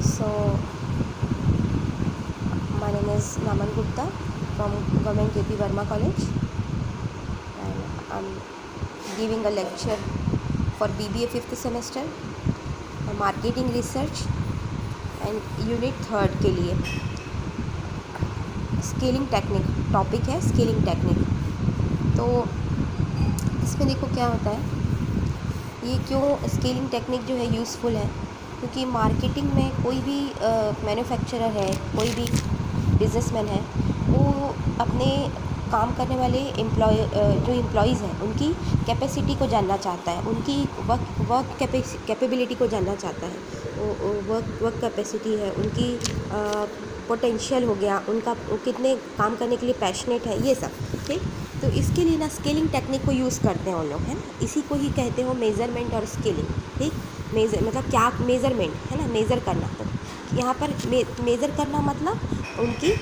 So, my name is Naman Gupta from Government JP Verma College, and I'm giving a lecture for BBA 5th semester, marketing research and unit 3rd के लिए scaling technique topic है। Scaling technique, तो इसमें देखो क्या होता है, ये क्यों स्केलिंग टेक्निक जो है यूज़फुल है, क्योंकि मार्केटिंग में कोई भी मैन्युफैक्चरर है, कोई भी बिजनेसमैन है, वो अपने काम करने वाले जो एम्प्लॉयज़ हैं उनकी कैपेसिटी को जानना चाहता है, उनकी वर्क कैपेबिलिटी को जानना चाहता है। वर्क कैपेसिटी है, उनकी पोटेंशियल हो गया, उनका कितने काम करने के लिए पैशनेट है, ये सब ठीक। तो इसके लिए ना स्केलिंग टेक्निक को यूज़ करते हैं उन लोग, है ना। इसी को ही कहते हो मेज़रमेंट और स्केलिंग, ठीक। मतलब क्या मेज़रमेंट है ना, मेज़र करना। तो यहाँ पर मेज़र करना मतलब उनकी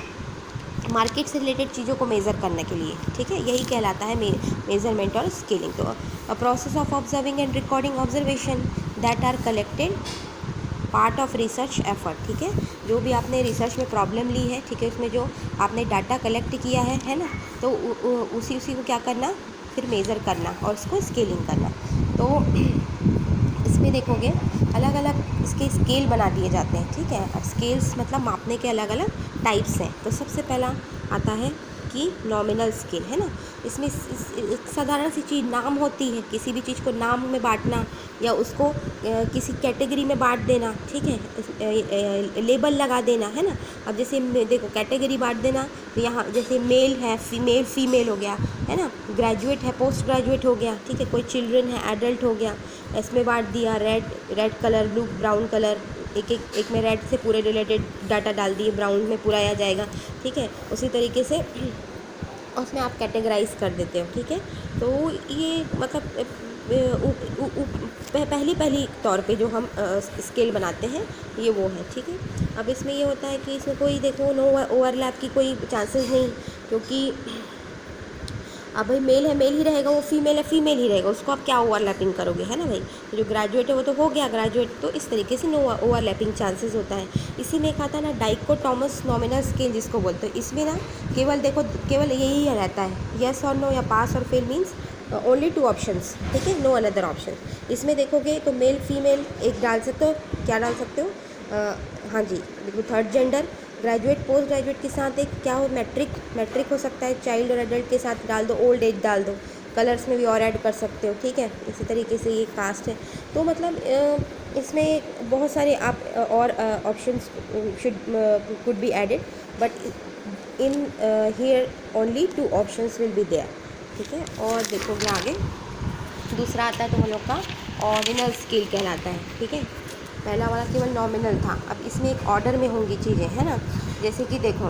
मार्केट से रिलेटेड चीज़ों को मेज़र करने के लिए, ठीक है, यही कहलाता है मेज़रमेंट और स्केलिंग। तो a process of observing and recording observation that are collected part of research effort, ठीक है। जो भी आपने रिसर्च में प्रॉब्लम ली है, ठीक है, उसमें जो आपने डाटा कलेक्ट किया है ना, तो उसी को क्या करना, फिर मेज़र करना और उसको स्केलिंग करना। तो इसमें देखोगे अलग अलग इसके स्केल बना दिए जाते हैं, ठीक है। अब स्केल्स मतलब मापने के अलग अलग टाइप्स हैं। तो सबसे पहला आता है कि नॉमिनल स्केल, है ना। इसमें एक साधारण सी चीज़ नाम होती है, किसी भी चीज़ को नाम में बांटना या उसको किसी कैटेगरी में बांट देना, ठीक है, लेबल लगा देना, है ना। अब जैसे देखो कैटेगरी बांट देना, तो यहाँ जैसे मेल है, फीमेल हो गया, है ना, ग्रेजुएट है, पोस्ट ग्रेजुएट हो गया, ठीक है, कोई चिल्ड्रन है, एडल्ट हो गया, इसमें बांट दिया। Red colour, blue, brown colour, एक में रेड से पूरे रिलेटेड डाटा डाल दिए, ब्राउन में पूरा आ जाएगा, ठीक है। उसी तरीके से उसमें आप कैटेगराइज कर देते हो, ठीक है। तो ये मतलब पहली तौर पे जो हम स्केल बनाते हैं ये वो है, ठीक है। अब इसमें ये होता है कि इसमें कोई देखो नो ओवरलैप की कोई चांसेस नहीं, क्योंकि अब भाई मेल है मेल ही रहेगा, वो फीमेल है फीमेल ही रहेगा, उसको आप क्या ओवरलैपिंग करोगे, है ना भाई। तो जो ग्रेजुएट है वो तो हो गया ग्रेजुएट, तो इस तरीके से नो ओवरलैपिंग चांसेस होता है। इसी में एक आता है ना डाइकोटोमस नॉमिनल स्केल जिसको बोलते हैं। इसमें ना केवल यही रहता है, येस और नो या पास और फेल मीन्स ओनली 2 ऑप्शंस, ठीक है, नो अनदर ऑप्शन। इसमें देखोगे तो मेल फीमेल एक डाल सकते हो, क्या डाल सकते हो, हाँ जी देखो, third gender, graduate post graduate के साथ एक क्या हो, मैट्रिक हो सकता है, चाइल्ड और एडल्ट के साथ डाल दो, ओल्ड एज डाल दो, कलर्स में भी और ऐड कर सकते हो, ठीक है। इसी तरीके से ये कास्ट है। तो मतलब इसमें बहुत सारे आप और options could be added, but in here only 2 options will be there, ठीक है। और देखोगे आगे दूसरा आता है तो हम लोग का ऑर्डिनल स्केल कहलाता है, ठीक है। पहला वाला केवल नॉमिनल था, अब इसमें एक ऑर्डर में होंगी चीज़ें, है ना। जैसे कि देखो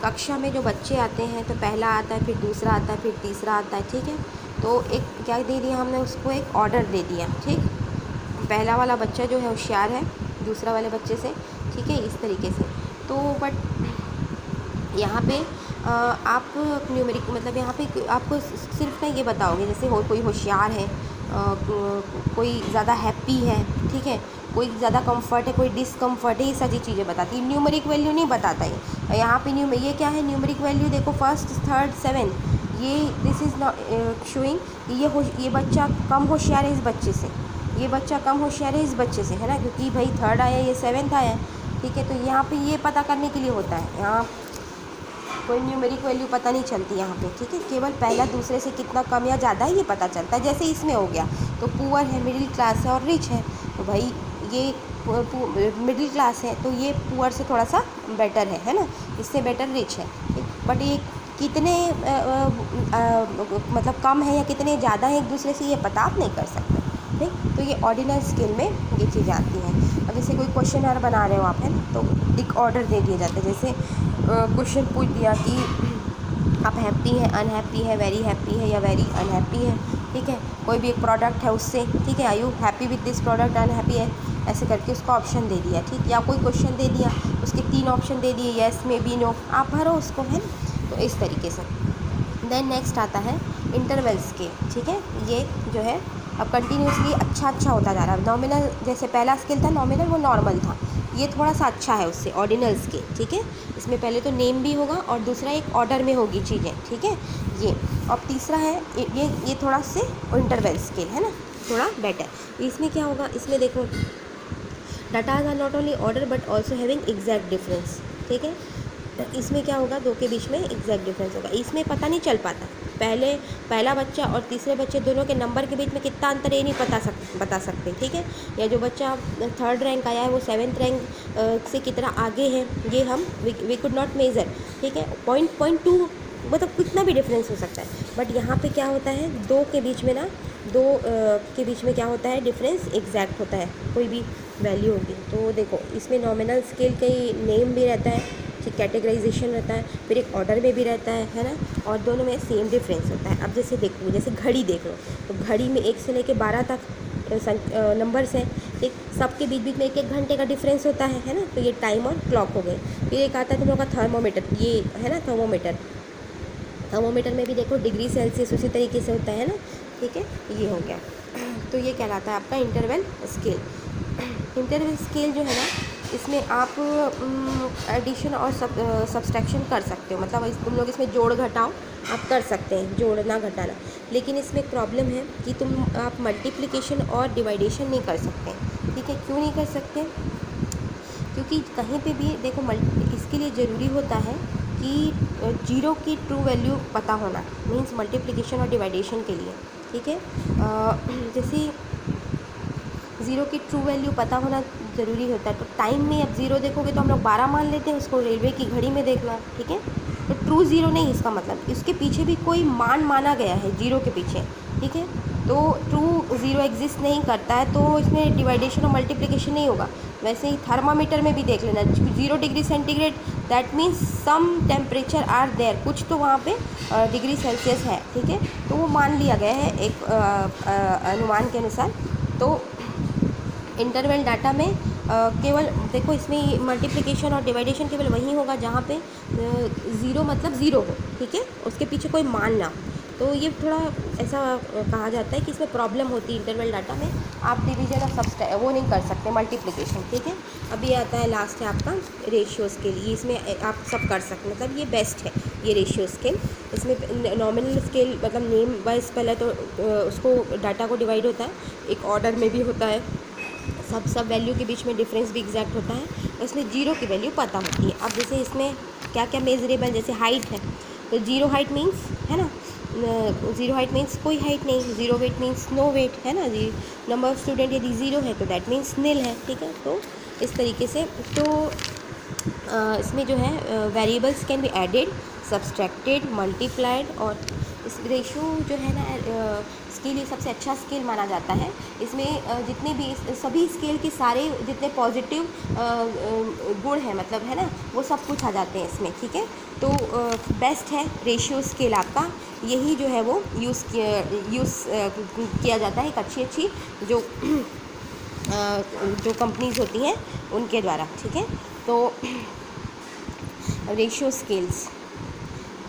कक्षा में जो बच्चे आते हैं तो पहला आता है, फिर दूसरा आता है, फिर तीसरा आता है, ठीक है। तो एक क्या दे दिया हमने उसको, एक ऑर्डर दे दिया, ठीक। पहला वाला बच्चा जो है होशियार है दूसरा वाले बच्चे से, ठीक है, इस तरीके से। तो बट यहाँ पे आप न्यूमेरिक मतलब यहाँ पे आपको सिर्फ ना ये बताओगे, जैसे कोई होशियार है, कोई ज़्यादा हैप्पी है, ठीक है, कोई ज़्यादा कंफर्ट है, कोई डिसकम्फर्ट है, ये सारी चीज़ें बताती है। न्यूमेरिक वैल्यू नहीं बताता है यहाँ पे। ये क्या है न्यूमेरिक वैल्यू, देखो फर्स्ट थर्ड सेवन, ये दिस इज़ नॉट शोइंग ये बच्चा कम होशियार है इस बच्चे से, ये बच्चा कम होशियार है इस बच्चे से, है ना, क्योंकि भाई थर्ड आया ये सेवन्थ आया, ठीक है। तो यहाँ पे ये पता करने के लिए होता है, यहाँ कोई न्यूमेरिक वैल्यू पता नहीं चलती यहाँ पे, ठीक है। केवल पहला दूसरे से कितना कम या ज़्यादा है ये पता चलता है। जैसे इसमें हो गया तो पुअर है, मिडिल क्लास है और रिच है, तो भाई ये मिडिल क्लास है तो ये पुअर से थोड़ा सा बेटर है ना, इससे बेटर रिच है, बट ये कितने मतलब कम है या कितने ज़्यादा है एक दूसरे से ये पता आप नहीं कर सकते, ठीक। तो ये ऑर्डिनल स्केल में ये चीज़ें आती हैं। अब जैसे कोई क्वेश्चन आर बना रहे हो आप, है ना, तो एक ऑर्डर दे दिए जाते हैं। जैसे क्वेश्चन पूछ दिया कि आप हैप्पी है, अनहैप्पी है, वेरी हैप्पी है या वेरी अनहैप्पी है, ठीक है। कोई भी एक प्रोडक्ट है उससे, ठीक है, are you happy with this product, unhappy है, ऐसे करके उसका ऑप्शन दे दिया, ठीक। या कोई क्वेश्चन दे दिया, उसके 3 ऑप्शन दे दिए, येस मे बी नो, आप भरो उसको, है ना। तो इस तरीके से देन नेक्स्ट आता है इंटरवल स्केल, ठीक है। ये जो है अब कंटिन्यूसली अच्छा होता जा रहा है। नॉमिनल जैसे पहला स्केल था नॉमिनल, वो नॉर्मल था, ये थोड़ा सा अच्छा है उससे, ऑर्डिनल स्केल, ठीक है। इसमें पहले तो नेम भी होगा और दूसरा एक ऑर्डर में होगी चीज़ें, ठीक है ये। और तीसरा है ये थोड़ा से इंटरवल स्केल है ना, थोड़ा बेटर। इसमें क्या होगा, इसमें देखो datas are not only order but also having exact difference, ठीक है। इसमें क्या होगा, दो के बीच में एग्जैक्ट डिफरेंस होगा। इसमें पता नहीं चल पाता, पहला बच्चा और तीसरे बच्चे दोनों के नंबर के बीच में कितना अंतर है ये नहीं बता सकते, ठीक है। या जो बच्चा 3rd रैंक आया है वो 7th रैंक से कितना आगे है, ये हम वी कुड नॉट मेज़र, ठीक है। 0.2 मतलब कितना भी डिफरेंस हो सकता है। बट यहाँ पे क्या होता है, दो के बीच में ना, के बीच में क्या होता है, डिफरेंस एग्जैक्ट होता है, कोई भी वैल्यू होगी। तो देखो इसमें नॉमिनल स्केल का नेम भी रहता है, ठीक, कैटेगराइजेशन रहता है, फिर एक ऑर्डर में भी रहता है ना, और दोनों में सेम डिफरेंस होता है। अब जैसे देखो, जैसे घड़ी देख लो, तो घड़ी में 1 से लेके 12 तक नंबर्स हैं, ठीक, सबके बीच बीच में 1-1 घंटे का डिफरेंस होता है ना। तो ये टाइम और क्लॉक हो गए। फिर एक आता है तुम लोग का थर्मोमीटर, ये है ना थर्मोमीटर में भी देखो डिग्री सेल्सियस उसी तरीके से होता है ना, ठीक है, ये हो गया। तो ये कहलाता है आपका इंटरवल स्केल। इंटरवल स्केल जो है ना, इसमें आप एडिशन और सब्सट्रैक्शन कर सकते हो, मतलब तुम लोग इसमें जोड़ घटाओ आप कर सकते हैं, जोड़ना घटाना। लेकिन इसमें एक प्रॉब्लम है कि आप मल्टीप्लिकेशन और डिवाइडेशन नहीं कर सकते, ठीक है। क्यों नहीं कर सकते, क्योंकि कहीं पे भी देखो इसके लिए ज़रूरी होता है कि 0 की ट्रू वैल्यू पता होना, मीन्स मल्टीप्लिकेशन और डिवाइडेशन के लिए, ठीक है। जैसे 0 की ट्रू वैल्यू पता होना ज़रूरी होता है। तो टाइम में अब 0 देखोगे तो हम लोग 12 मान लेते हैं उसको, रेलवे की घड़ी में देखना, ठीक है। तो ट्रू 0 नहीं, इसका मतलब इसके पीछे भी कोई मान माना गया है 0 के पीछे, ठीक है। तो ट्रू 0 एग्जिस्ट नहीं करता है, तो इसमें डिवाइडेशन और मल्टीप्लिकेशन नहीं होगा। वैसे ही थर्मामीटर में भी देख लेना, 0 degree centigrade, that means some temperature are there, कुछ तो वहाँ पे डिग्री सेल्सियस है, ठीक है। तो वो मान लिया गया है एक अनुमान के अनुसार। तो इंटरवल डाटा में केवल देखो इसमें मल्टीप्लिकेशन और डिवाइडेशन केवल वहीं होगा जहाँ पे 0 मतलब 0 हो, ठीक है, उसके पीछे कोई मान ना हो। तो ये थोड़ा ऐसा कहा जाता है कि इसमें प्रॉब्लम होती है इंटरवल डाटा में, आप डिवीजन और वो नहीं कर सकते, मल्टीप्लिकेशन, ठीक है। अभी आता है लास्ट है आपका रेशियो स्केल। ये इसमें आप सब कर सकते, मतलब ये बेस्ट है ये रेशियो स्केल। इसमें नॉमिनल स्केल मतलब नेम वाइज पहले तो उसको डाटा को डिवाइड होता है, एक ऑर्डर में भी होता है, सब वैल्यू के बीच में डिफरेंस भी एग्जैक्ट होता है, और इसमें 0 की वैल्यू पता होती है। अब जैसे इसमें क्या क्या मेजरेबल, जैसे हाइट है, तो 0 हाइट मीन्स है ना, 0 हाइट मीन्स कोई हाइट नहीं, 0 वेट मीन्स नो वेट है ना जी। नंबर ऑफ स्टूडेंट यदि 0 है तो दैट मीन्स नील है, ठीक है। तो इस तरीके से तो इसमें जो है variables can be added, subtracted, multiplied, और इस रेशियो जो है ना इसके लिए सबसे अच्छा स्केल माना जाता है। इसमें जितने भी सभी स्केल के सारे जितने पॉजिटिव गुण हैं, मतलब है ना, वो सब कुछ आ जाते हैं इसमें, ठीक है। तो बेस्ट है रेशियो स्केल आपका, यही जो है वो यूज़ किया जाता है एक अच्छी जो कंपनीज होती हैं उनके द्वारा, ठीक है। तो रेशियो स्केल्स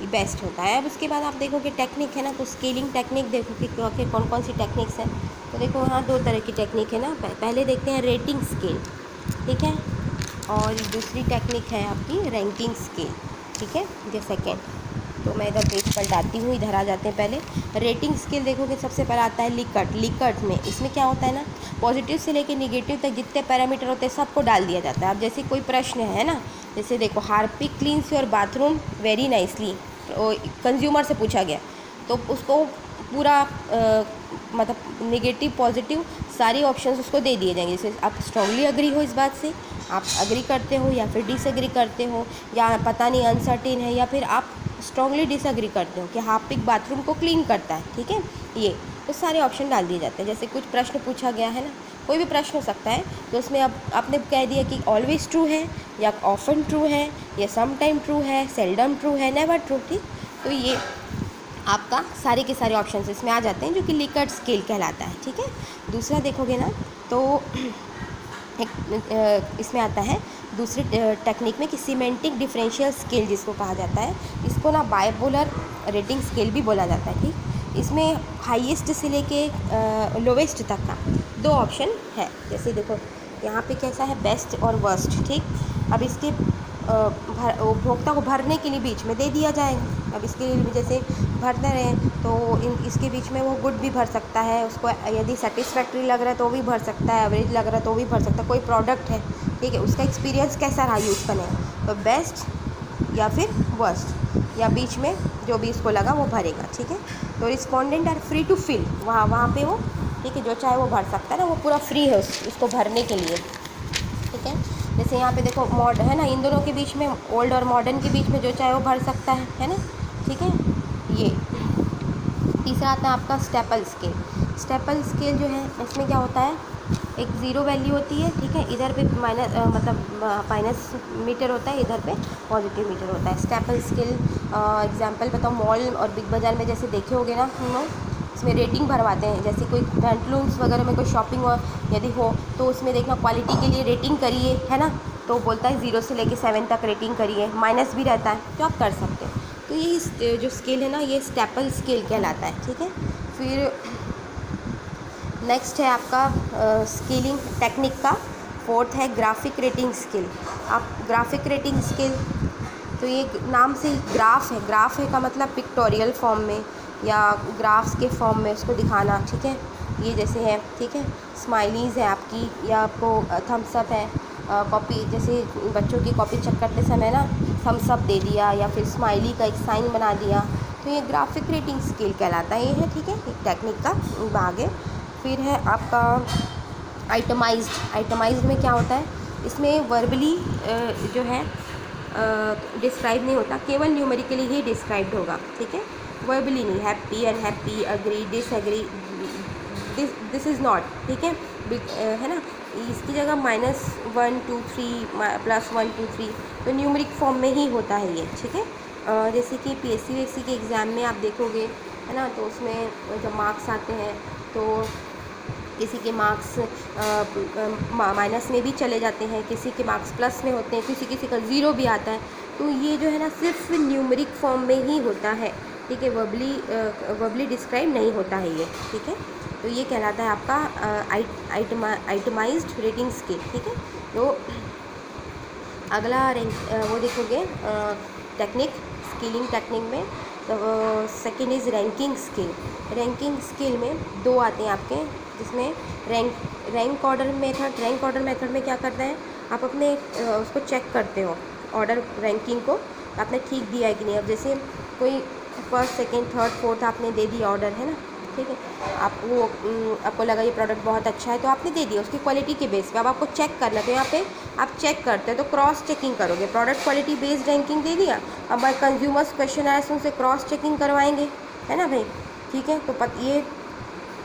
बेस्ट होता है। अब उसके बाद आप देखोगे टेक्निक है ना, तो स्केलिंग टेक्निक देखो कि कौन कौन सी टेक्निक्स हैं। तो देखो यहाँ 2 तरह की टेक्निक है ना, पहले देखते हैं रेटिंग स्केल, ठीक है, और दूसरी टेक्निक है आपकी रैंकिंग स्केल, ठीक है, ये सेकेंड। तो मैं इधर पेज पलटाती हूँ, इधर आ जाते हैं। पहले रेटिंग स्केल देखोगे, सबसे पहले आता है लिकर्ट में। इसमें क्या होता है ना, पॉजिटिव से लेकर निगेटिव तक जितने पैरामीटर होते हैं सबको डाल दिया जाता है। अब जैसे कोई प्रश्न है ना, जैसे देखो Harpic cleans your bathroom very nicely, consumer से पूछा गया, तो उसको पूरा मतलब नेगेटिव पॉजिटिव सारे ऑप्शंस उसको दे दिए जाएंगे। जैसे आप स्ट्रांगली अग्री हो इस बात से, आप अग्री करते हो, या फिर डिसएग्री करते हो, या पता नहीं अनसर्टेन है, या फिर आप स्ट्रांगली डिसएग्री करते हो कि हार्पिक बाथरूम को क्लीन करता है, ठीक है। ये तो सारे ऑप्शन डाल दिए जाते हैं। जैसे कुछ प्रश्न पूछा गया है ना, कोई भी प्रश्न हो सकता है, तो उसमें अब आपने कह दिया कि ऑलवेज ट्रू है, या ऑफन ट्रू है, या सम टाइम ट्रू है, सेल्डम ट्रू है, नेवर ट्रू, ठीक। तो ये आपका सारे के सारे ऑप्शन इसमें आ जाते हैं, जो कि लिकर्ट स्केल कहलाता है, ठीक है। दूसरा देखोगे ना, तो इसमें आता है दूसरी टेक्निक में कि सिमेंटिक डिफरेंशियल स्केल जिसको कहा जाता है, इसको ना बाइपोलर रेटिंग स्केल भी बोला जाता है, ठीक। इसमें हाईएस्ट से लेके लोवेस्ट तक का 2 ऑप्शन है। जैसे देखो यहाँ पे कैसा है, बेस्ट और वर्स्ट, ठीक। अब इसके उपभोक्ता को भरने के लिए बीच में दे दिया जाएगा। अब इसके लिए जैसे भरते रहें तो इसके बीच में वो गुड भी भर सकता है, उसको यदि सेटिस्फैक्ट्री लग रहा है तो भी भर सकता है, एवरेज लग रहा है तो भी भर सकता है। कोई प्रोडक्ट है, ठीक है, उसका एक्सपीरियंस कैसा रहा यूज़ करने, तो बेस्ट या फिर वर्स्ट, या बीच में जो भी इसको लगा वो भरेगा, ठीक है। तो respondent are free to fill, वहाँ पे वो, ठीक है, जो चाहे वो भर सकता है ना, वो पूरा फ्री है उसको भरने के लिए, ठीक है। जैसे यहाँ पे देखो मॉड है ना, इन दोनों के बीच में, ओल्ड और मॉडर्न के बीच में जो चाहे वो भर सकता है ना, ठीक है। ये तीसरा आता है आपका स्टेपल स्केल। स्टेपल स्केल जो है इसमें क्या होता है, एक ज़ीरो वैल्यू होती है, ठीक है, इधर पे माइनस माइनस मीटर होता है, इधर पे पॉजिटिव मीटर होता है। स्टेपल स्केल एग्जांपल बताओ, मॉल और बिग बाज़ार में जैसे देखे होगे ना हम लोग, इसमें रेटिंग भरवाते हैं। जैसे कोई हैंडलूम्स वगैरह में कोई शॉपिंग यदि हो तो उसमें देखना क्वालिटी के लिए रेटिंग करिए, है ना, तो बोलता है 0 से लेके 7 तक रेटिंग करिए, माइनस भी रहता है तो आप कर सकते हैं। तो ये जो स्केल है ना, ये स्टेपल स्केल कहलाता है, ठीक है। फिर नेक्स्ट है आपका स्केलिंग टेक्निक का, फोर्थ है ग्राफिक रेटिंग स्केल। आप ग्राफिक रेटिंग स्केल, तो ये नाम से ग्राफ है, ग्राफ है का मतलब पिक्टोरियल फॉर्म में या ग्राफ्स के फॉर्म में उसको दिखाना, ठीक है। ये जैसे है, ठीक है, स्माइलीज़ है आपकी, या आपको थम्स अप है, कॉपी जैसे बच्चों की कॉपी चेक करते समय ना थम्स अप दे दिया, या फिर स्माइली का एक साइन बना दिया, तो ये ग्राफिक रेटिंग स्केल कहलाता है, ये है, ठीक है, एक टेक्निक का भाग है। फिर है आपका आइटमाइज्ड। आइटमाइज्ड में क्या होता है, इसमें वर्बली जो है डिस्क्राइब नहीं होता, केवल न्यूमेरिकली ही डिस्क्राइब्ड होगा, ठीक है, वर्बली नहीं। Happy, unhappy, agree, disagree, this is not, ठीक है ना। इसकी जगह -1 2 3 +1 2 3, तो न्यूमेरिक फॉर्म में ही होता है ये, ठीक है। जैसे कि PSC के एग्ज़ाम में आप देखोगे, है ना, तो उसमें जब मार्क्स आते हैं तो किसी के मार्क्स माइनस में भी चले जाते हैं, किसी के मार्क्स प्लस में होते हैं, किसी का 0 भी आता है। तो ये जो है ना सिर्फ न्यूमेरिक फॉर्म में ही होता है, ठीक है, वर्बली डिस्क्राइब नहीं होता है ये, ठीक है। तो ये कहलाता है आपका आइटमाइज्ड रेटिंग स्केल, ठीक है। तो अगला वो देखोगे टेक्निक, स्केलिंग टेक्निक में, तो second is ranking scale. Ranking scale में 2 आते हैं आपके, जिसमें rank order method. Rank order method में क्या करता है, आप अपने उसको चेक करते हो, ऑर्डर रैंकिंग को आपने ठीक दिया है कि नहीं। अब जैसे कोई फर्स्ट, सेकंड, थर्ड, फोर्थ आपने दे दिया ऑर्डर, है ना, ठीक है, आपको लगा ये प्रोडक्ट बहुत अच्छा है तो आपने दे दिया उसकी क्वालिटी के बेस पे। अब आपको चेक करना, तो यहाँ पे आप चेक करते हैं तो क्रॉस चेकिंग करोगे, प्रोडक्ट क्वालिटी बेस्ड रैंकिंग दे दिया, अब बाय कंज्यूमर्स क्वेश्चन आए उनसे क्रॉस चेकिंग करवाएंगे, है ना भाई, ठीक है। तो ये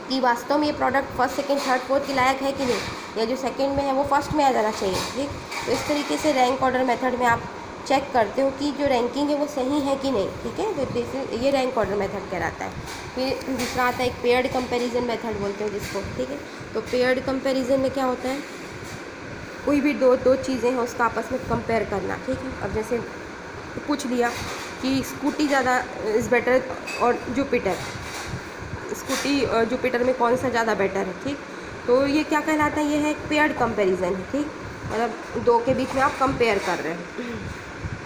कि वास्तव में ये product first, second, third, fourth के लायक है कि नहीं, या जो सेकंड में है वो फर्स्ट में आ जाना चाहिए, ठीक। तो इस तरीके से रैंक ऑर्डर मेथड में आप चेक करते हो कि जो रैंकिंग है वो सही है कि नहीं, ठीक है। तो ये रैंक ऑर्डर मेथड कहलाता है। फिर दूसरा आता है एक पेयर्ड कंपैरिजन मेथड बोलते हैं जिसको, ठीक है। तो पेयर्ड कंपैरिजन में क्या होता है, कोई भी दो चीज़ें हैं उसका आपस में कंपेयर करना, ठीक है। अब जैसे पूछ लिया कि स्कूटी ज़्यादा इज़ बेटर और जुपिटर, स्कूटी जुपिटर में कौन सा ज़्यादा बेटर है, ठीक। तो ये क्या कहलाता है, ये है एक पेयर्ड कंपैरिजन है, ठीक, मतलब 2 के बीच में आप कंपेयर कर रहे हैं,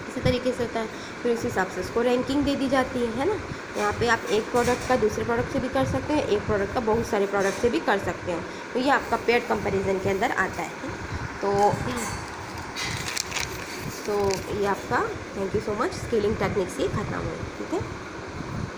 इसी तरीके से होता है। फिर उस हिसाब से उसको रैंकिंग दे दी जाती है ना। यहाँ पे आप एक प्रोडक्ट का दूसरे प्रोडक्ट से भी कर सकते हैं, एक प्रोडक्ट का बहुत सारे प्रोडक्ट से भी कर सकते हैं, तो ये आपका पेयर्ड कंपैरिजन के अंदर आता है। तो ये आपका, thank you so much, scaling technique से खत्म हुआ, ठीक है।